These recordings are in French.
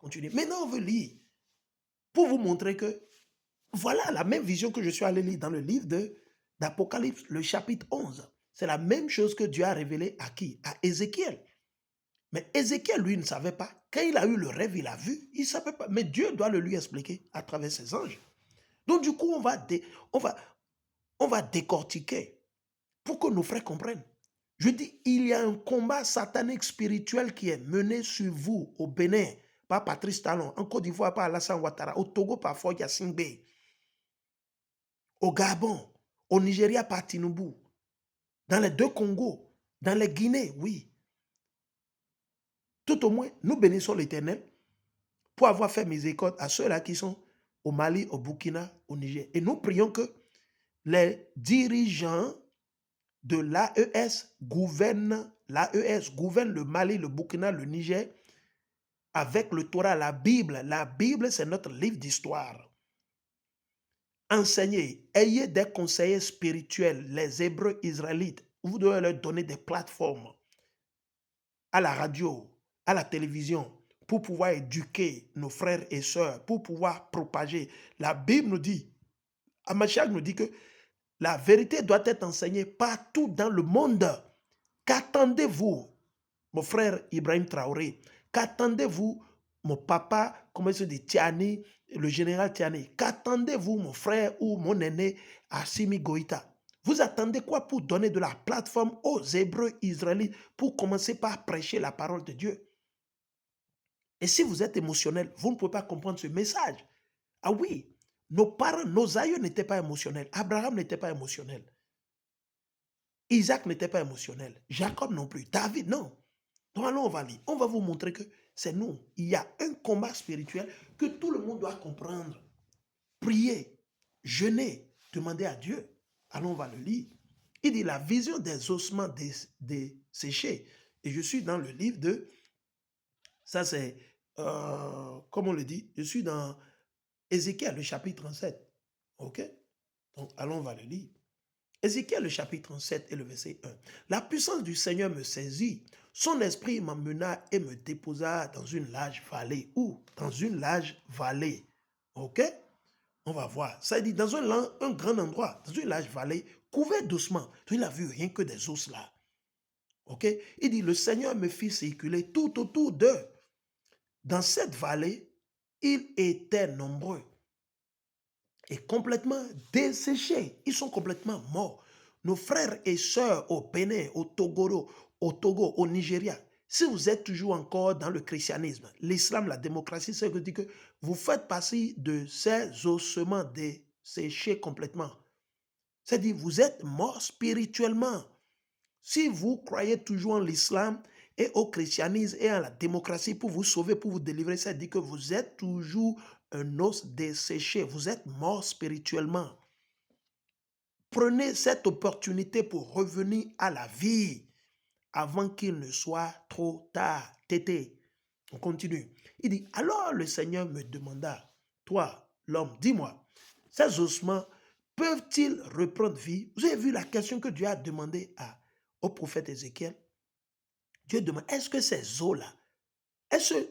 continuer. Maintenant, on veut lire pour vous montrer que voilà la même vision que je suis allé lire dans le livre d'Apocalypse, le chapitre 11. C'est la même chose que Dieu a révélé à qui? À Ézéchiel. Mais Ézéchiel, lui, ne savait pas. Quand il a eu le rêve, il a vu, il ne savait pas. Mais Dieu doit le lui expliquer à travers ses anges. Donc, du coup, on va, on va décortiquer pour que nos frères comprennent. Je dis, il y a un combat satanique spirituel qui est mené sur vous au Bénin par Patrice Talon, en Côte d'Ivoire par Alassane Ouattara, au Togo par Foy Yassine Bey, au Gabon, au Nigeria par Tinubu, dans les deux Congos, dans les Guinées, oui. Tout au moins, nous bénissons l'Éternel pour avoir fait miséricorde à ceux-là qui sont au Mali, au Burkina, au Niger. Et nous prions que les dirigeants de l'AES gouvernent le Mali, le Burkina, le Niger, avec le Torah, la Bible. La Bible, c'est notre livre d'histoire. Enseignez, ayez des conseillers spirituels, les Hébreux israélites. Vous devez leur donner des plateformes à la radio, à la télévision, pour pouvoir éduquer nos frères et sœurs, pour pouvoir propager. La Bible nous dit, Amachak nous dit que la vérité doit être enseignée partout dans le monde. Qu'attendez-vous, mon frère Ibrahim Traoré? Qu'attendez-vous, mon papa, comment il se dit, Tiani, le général Tiani? Qu'attendez-vous, mon frère ou mon aîné Assimi Goïta? Vous attendez quoi pour donner de la plateforme aux Hébreux israélites pour commencer par prêcher la parole de Dieu? Et si vous êtes émotionnel, vous ne pouvez pas comprendre ce message. Ah oui, nos parents, nos aïeux n'étaient pas émotionnels. Abraham n'était pas émotionnel. Isaac n'était pas émotionnel. Jacob non plus. David, non. Donc allons, on va lire. On va vous montrer que c'est nous. Il y a un combat spirituel que tout le monde doit comprendre. Prier, jeûner, demander à Dieu. Allons, on va le lire. Il dit la vision des ossements desséchés. Et je suis dans le livre de... Ça c'est... comme on le dit, je suis dans Ézéchiel, le chapitre 37. OK? Donc allons, on va le lire. Ézéchiel, le chapitre 37 et le verset 1. La puissance du Seigneur me saisit. Son esprit m'emmena et me déposa dans une large vallée. Où? Dans une large vallée. OK? On va voir. Ça dit dans un grand endroit, dans une large vallée, couvert doucement. Donc, il n'a vu rien que des os là. OK? Il dit, le Seigneur me fit circuler tout autour d'eux. Dans cette vallée, ils étaient nombreux et complètement desséchés. Ils sont complètement morts. Nos frères et sœurs au Bénin, au Togo, au Nigeria, si vous êtes toujours encore dans le christianisme, l'islam, la démocratie, c'est que dit que vous faites partie de ces ossements desséchés complètement. C'est-à-dire, vous êtes morts spirituellement. Si vous croyez toujours en l'islam et au christianisme et à la démocratie pour vous sauver, pour vous délivrer, ça dit que vous êtes toujours un os desséché. Vous êtes mort spirituellement. Prenez cette opportunité pour revenir à la vie avant qu'il ne soit trop tard. Tété. On continue. Il dit, alors le Seigneur me demanda, toi, l'homme, dis-moi, ces ossements peuvent-ils reprendre vie? Vous avez vu la question que Dieu a demandé au prophète Ézéchiel? Dieu demande, est-ce que ces eaux-là, est-ce que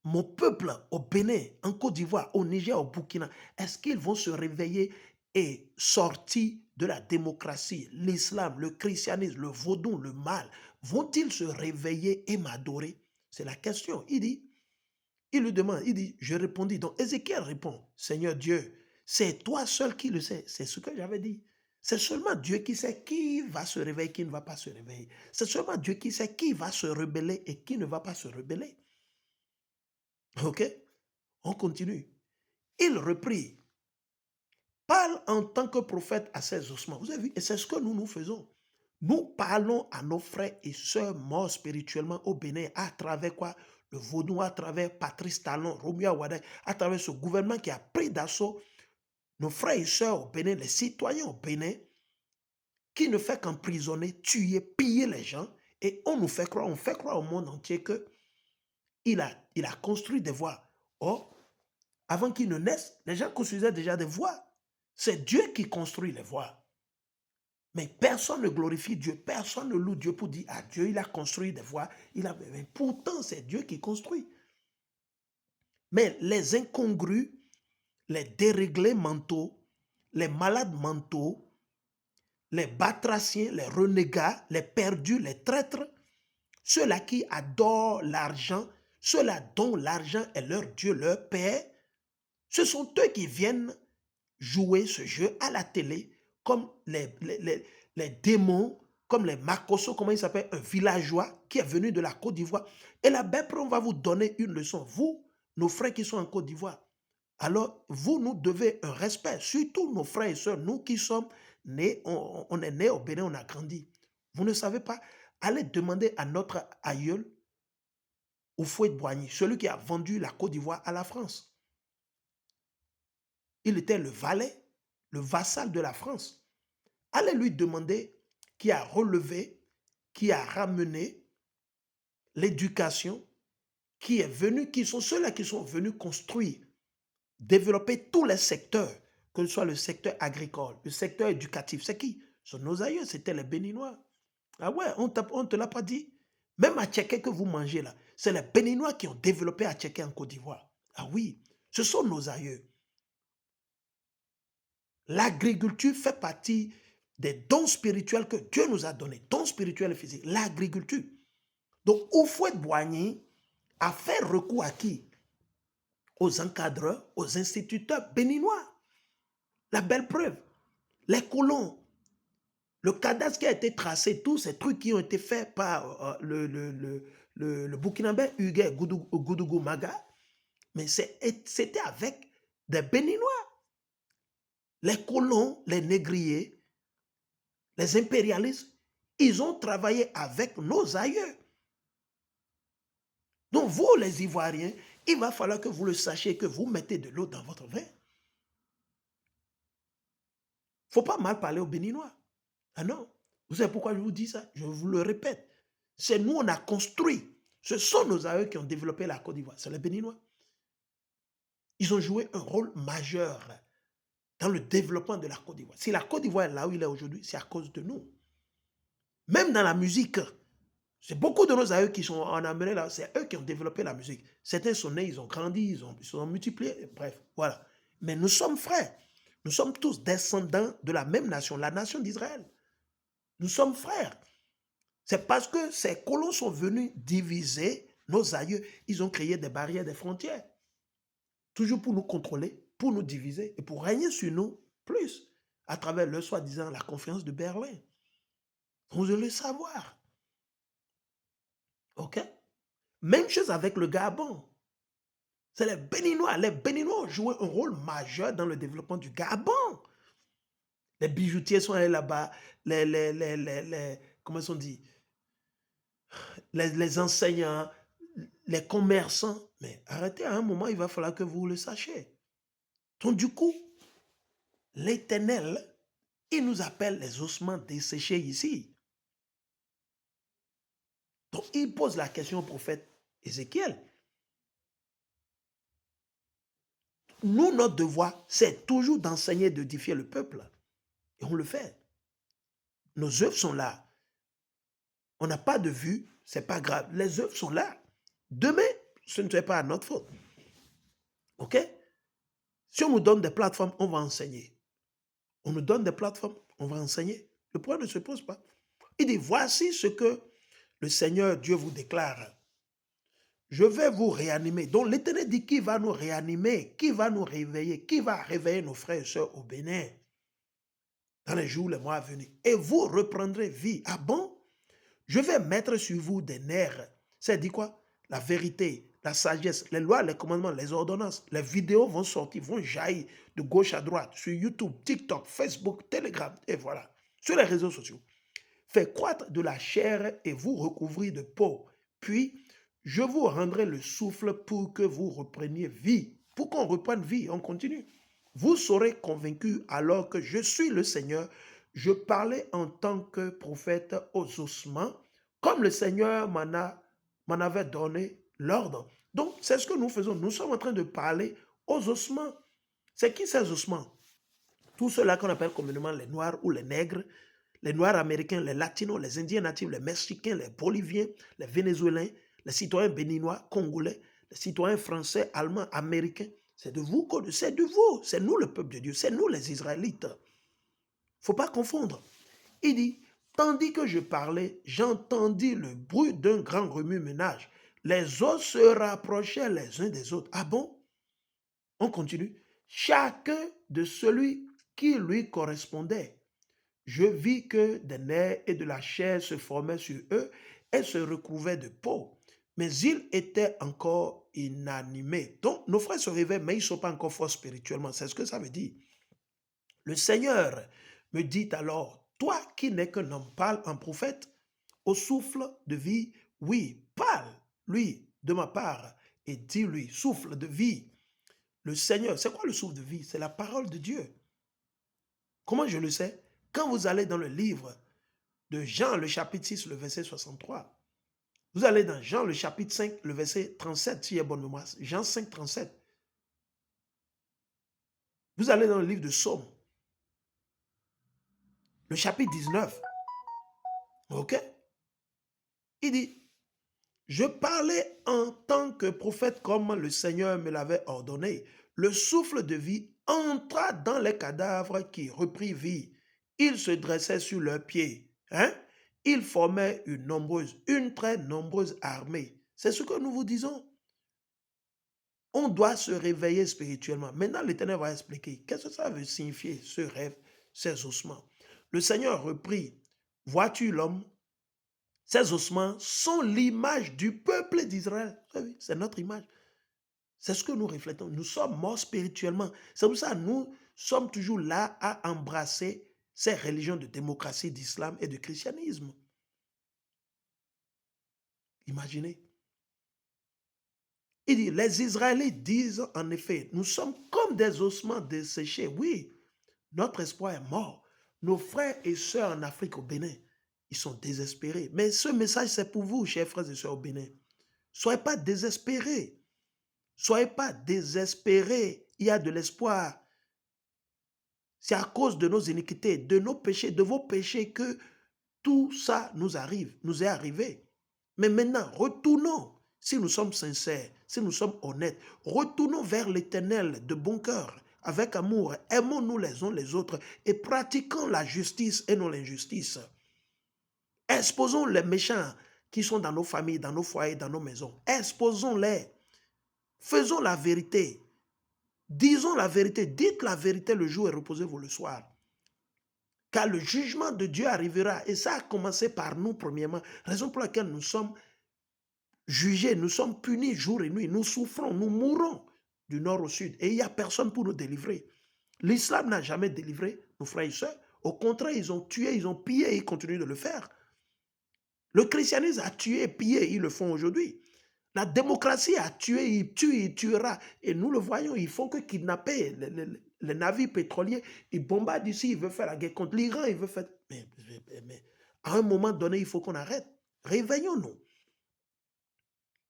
mon peuple au Bénin, en Côte d'Ivoire, au Niger, au Burkina, est-ce qu'ils vont se réveiller et sortir de la démocratie, l'islam, le christianisme, le vaudou, le mal? Vont-ils se réveiller et m'adorer? C'est la question. Il lui demande, il dit, je répondis. Donc Ézéchiel répond, Seigneur Dieu, c'est toi seul qui le sais. C'est ce que j'avais dit. C'est seulement Dieu qui sait qui va se réveiller, qui ne va pas se réveiller. C'est seulement Dieu qui sait qui va se rebeller et qui ne va pas se rebeller. OK? On continue. Il reprit. Parle en tant que prophète à ses ossements. Vous avez vu? Et c'est ce que nous faisons. Nous parlons à nos frères et sœurs morts spirituellement au Bénin à travers quoi? Le vaudou, à travers Patrice Talon, Romuald Wade, à travers ce gouvernement qui a pris d'assaut nos frères et sœurs au Bénin, les citoyens au Bénin, qui ne fait qu'emprisonner, tuer, piller les gens. Et on fait croire au monde entier qu'il a construit des voies. Or, avant qu'ils ne naissent, les gens construisaient déjà des voies. C'est Dieu qui construit les voies. Mais personne ne glorifie Dieu, personne ne loue Dieu pour dire, ah Dieu, il a construit des voies. Mais pourtant, c'est Dieu qui construit. Mais les incongrus, les déréglés mentaux, les malades mentaux, les batraciens, les renégats, les perdus, les traîtres, ceux-là qui adorent l'argent, ceux-là dont l'argent est leur Dieu, leur Père, ce sont eux qui viennent jouer ce jeu à la télé comme les démons, comme les Makosso, comment il s'appelle, un villageois qui est venu de la Côte d'Ivoire. Et la BEPRE va vous donner une leçon. Vous, nos frères qui sont en Côte d'Ivoire, alors vous nous devez un respect, surtout nos frères et sœurs, nous qui sommes nés, on est nés au Bénin, on a grandi. Vous ne savez pas, allez demander à notre aïeul, Houphouët-Boigny, celui qui a vendu la Côte d'Ivoire à la France. Il était le valet, le vassal de la France. Allez lui demander qui a relevé, qui a ramené l'éducation, qui est venu, qui sont ceux-là qui sont venus construire, développer tous les secteurs, que ce soit le secteur agricole, le secteur éducatif. C'est qui? Ce sont nos aïeux, c'était les Béninois. Ah ouais, on ne te l'a pas dit? Même à Tchéké que vous mangez là, c'est les Béninois qui ont développé à Tchéké en Côte d'Ivoire. Ah oui, ce sont nos aïeux. L'agriculture fait partie des dons spirituels que Dieu nous a donnés, dons spirituels et physiques, l'agriculture. Donc, Houphouët-Boigny a fait recours à qui? Aux encadreurs, aux instituteurs béninois. La belle preuve, les colons, le cadastre qui a été tracé, tous ces trucs qui ont été faits par le Burkinabé Hugues Goudougou Maga, mais c'était avec des Béninois. Les colons, les négriers, les impérialistes, ils ont travaillé avec nos aïeux. Donc vous, les Ivoiriens, il va falloir que vous le sachiez, que vous mettez de l'eau dans votre vin. Il ne faut pas mal parler aux Béninois. Ah non. Vous savez pourquoi je vous dis ça? Je vous le répète. C'est nous, on a construit. Ce sont nos aïeux qui ont développé la Côte d'Ivoire. C'est les Béninois. Ils ont joué un rôle majeur dans le développement de la Côte d'Ivoire. Si la Côte d'Ivoire est là où il est aujourd'hui, c'est à cause de nous. Même dans la musique, c'est beaucoup de nos aïeux qui sont en Amérique là, c'est eux qui ont développé la musique. Certains sont nés, ils ont grandi, ils sont multipliés, bref, voilà. Mais nous sommes frères. Nous sommes tous descendants de la même nation, la nation d'Israël. Nous sommes frères. C'est parce que ces colons sont venus diviser nos aïeux. Ils ont créé des barrières, des frontières. Toujours pour nous contrôler, pour nous diviser et pour régner sur nous plus à travers le soi-disant la conférence de Berlin. Vous devez le savoir. OK? Même chose avec le Gabon. C'est les Béninois. Les Béninois ont joué un rôle majeur dans le développement du Gabon. Les bijoutiers sont allés là-bas. Comment on dit? Les enseignants, les commerçants. Mais arrêtez, à un moment, il va falloir que vous le sachiez. Donc, du coup, l'Éternel, il nous appelle les ossements desséchés ici. Donc, il pose la question au prophète Ézéchiel. Nous, notre devoir, c'est toujours d'enseigner, d'édifier le peuple. Et on le fait. Nos œuvres sont là. On n'a pas de vue, c'est pas grave. Les œuvres sont là. Demain, ce ne serait pas à notre faute. OK? Si on nous donne des plateformes, on va enseigner. On nous donne des plateformes, on va enseigner. Le problème ne se pose pas. Il dit, voici ce que le Seigneur Dieu vous déclare. Je vais vous réanimer. Donc l'Éternel dit qui va nous réanimer, qui va nous réveiller, qui va réveiller nos frères et sœurs au Bénin dans les jours, les mois à venir. Et vous reprendrez vie. Ah bon? Je vais mettre sur vous des nerfs. Ça dit quoi? La vérité, la sagesse, les lois, les commandements, les ordonnances. Les vidéos vont sortir, vont jaillir de gauche à droite sur YouTube, TikTok, Facebook, Telegram, et voilà. Sur les réseaux sociaux. Faites croître de la chair et vous recouvrir de peau. Puis, je vous rendrai le souffle pour que vous repreniez vie. Pour qu'on reprenne vie, on continue. Vous serez convaincus alors que je suis le Seigneur. Je parlais en tant que prophète aux ossements, comme le Seigneur m'en avait donné l'ordre. Donc, c'est ce que nous faisons. Nous sommes en train de parler aux ossements. C'est qui ces ossements? Tous ceux-là qu'on appelle communément les Noirs ou les Nègres, les Noirs américains, les Latinos, les Indiens natifs, les Mexicains, les Boliviens, les Vénézuéliens, les citoyens béninois, congolais, les citoyens français, allemands, américains. C'est de vous, c'est de vous, c'est nous le peuple de Dieu, c'est nous les Israélites. Il ne faut pas confondre. Il dit, tandis que je parlais, j'entendis le bruit d'un grand remue-ménage. Les autres se rapprochaient les uns des autres. Ah bon? On continue. Chacun de celui qui lui correspondait. Je vis que des nerfs et de la chair se formaient sur eux et se recouvraient de peau. Mais ils étaient encore inanimés. Donc, nos frères se réveillent, mais ils ne sont pas encore forts spirituellement. C'est ce que ça veut dire. Le Seigneur me dit alors, toi qui n'es qu'un homme, parle un prophète au souffle de vie. Oui, parle, lui, de ma part, et dis-lui, souffle de vie. Le Seigneur, c'est quoi le souffle de vie? C'est la parole de Dieu. Comment je le sais? Quand vous allez dans le livre de Jean, le chapitre 6, le verset 63, vous allez dans Jean, le chapitre 5, le verset 37, si j'ai bonne mémoire, Jean 5, 37. Vous allez dans le livre de Psaume, le chapitre 19. OK? Il dit, je parlais en tant que prophète comme le Seigneur me l'avait ordonné. Le souffle de vie entra dans les cadavres qui reprit vie. Ils se dressaient sur leurs pieds. Hein? Ils formaient une très nombreuse armée. C'est ce que nous vous disons. On doit se réveiller spirituellement. Maintenant, l'Éternel va expliquer qu'est-ce que ça veut signifier, ce rêve, ces ossements. Le Seigneur reprit, vois-tu l'homme? Ces ossements sont l'image du peuple d'Israël. C'est notre image. C'est ce que nous reflétons. Nous sommes morts spirituellement. C'est pour ça que nous sommes toujours là à embrasser ces religions de démocratie, d'islam et de christianisme. Imaginez. Il dit, les Israélites disent en effet, nous sommes comme des ossements desséchés. Oui, notre espoir est mort. Nos frères et sœurs en Afrique, au Bénin, ils sont désespérés. Mais ce message, c'est pour vous, chers frères et sœurs au Bénin. Soyez pas désespérés. Soyez pas désespérés. Il y a de l'espoir. C'est à cause de nos iniquités, de nos péchés, de vos péchés que tout ça nous arrive, nous est arrivé. Mais maintenant, retournons. Si nous sommes sincères, si nous sommes honnêtes, retournons vers l'Éternel de bon cœur, avec amour. Aimons-nous les uns les autres et pratiquons la justice et non l'injustice. Exposons les méchants qui sont dans nos familles, dans nos foyers, dans nos maisons. Exposons-les. Faisons la vérité. Disons la vérité. Dites la vérité le jour et reposez-vous le soir. Car le jugement de Dieu arrivera. Et ça a commencé par nous, premièrement. Raison pour laquelle nous sommes jugés, nous sommes punis jour et nuit. Nous souffrons, nous mourons du nord au sud. Et il n'y a personne pour nous délivrer. L'islam n'a jamais délivré nos frères et sœurs. Au contraire, ils ont tué, ils ont pillé et ils continuent de le faire. Le christianisme a tué et pillé, ils le font aujourd'hui. La démocratie a tué, il tue, il tuera. Et nous le voyons, ils font que kidnapper les navires pétroliers. Ils bombardent ici, ils veulent faire la guerre contre l'Iran, ils veulent faire... Mais à un moment donné, il faut qu'on arrête. Réveillons-nous.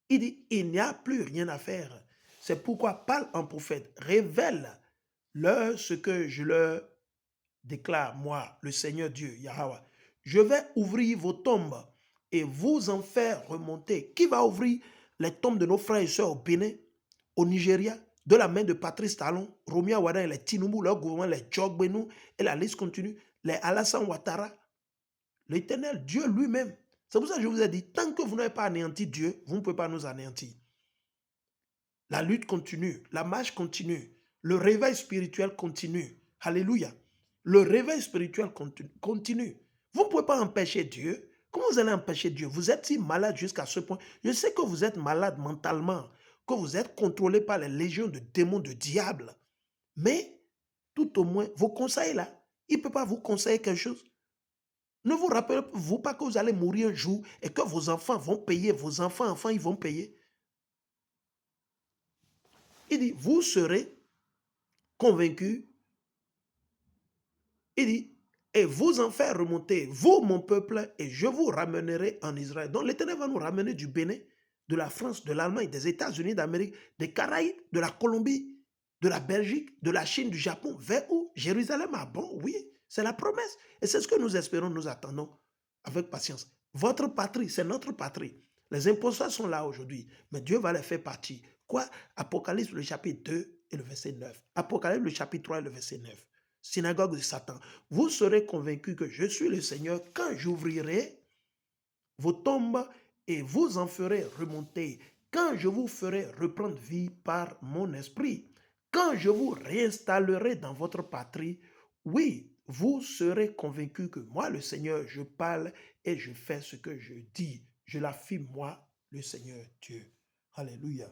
Il dit, il n'y a plus rien à faire. C'est pourquoi parle un prophète, révèle-leur ce que je leur déclare, moi, le Seigneur Dieu, Yahweh. Je vais ouvrir vos tombes et vous en faire remonter. Qui va ouvrir les tombes de nos frères et sœurs au Bénin, au Nigeria, de la main de Patrice Talon, Romia Ouadan et les Tinubu, leur gouvernement, les Djogbenou, et la liste continue, les Alassane Ouattara, l'Éternel, Dieu lui-même. C'est pour ça que je vous ai dit, tant que vous n'avez pas anéanti Dieu, vous ne pouvez pas nous anéantir. La lutte continue, la marche continue, le réveil spirituel continue. Alléluia. Le réveil spirituel continue. Vous ne pouvez pas empêcher Dieu. Comment vous allez empêcher Dieu? Vous êtes si malade jusqu'à ce point. Je sais que vous êtes malade mentalement, que vous êtes contrôlé par les légions de démons, de diables. Mais, tout au moins, vos conseils là, il ne peut pas vous conseiller quelque chose. Ne vous rappelez-vous pas que vous allez mourir un jour et que vos enfants vont payer, vos enfants, ils vont payer. Il dit, vous serez convaincus. Il dit, et vous en faire remonter, vous, mon peuple, et je vous ramènerai en Israël. Donc l'Éternel va nous ramener du Bénin, de la France, de l'Allemagne, des États-Unis d'Amérique, des Caraïbes, de la Colombie, de la Belgique, de la Chine, du Japon. Vers où? Jérusalem. Ah bon, oui, c'est la promesse. Et c'est ce que nous espérons, nous attendons avec patience. Votre patrie, c'est notre patrie. Les imposteurs sont là aujourd'hui, mais Dieu va les faire partir. Quoi? Apocalypse le chapitre 2 et le verset 9. Apocalypse le chapitre 3 et le verset 9. Synagogue de Satan. Vous serez convaincus que je suis le Seigneur quand j'ouvrirai vos tombes et vous en ferez remonter, quand je vous ferai reprendre vie par mon esprit, quand je vous réinstallerai dans votre patrie, oui, vous serez convaincus que moi, le Seigneur, je parle et je fais ce que je dis. Je l'affirme, moi, le Seigneur Dieu. Alléluia.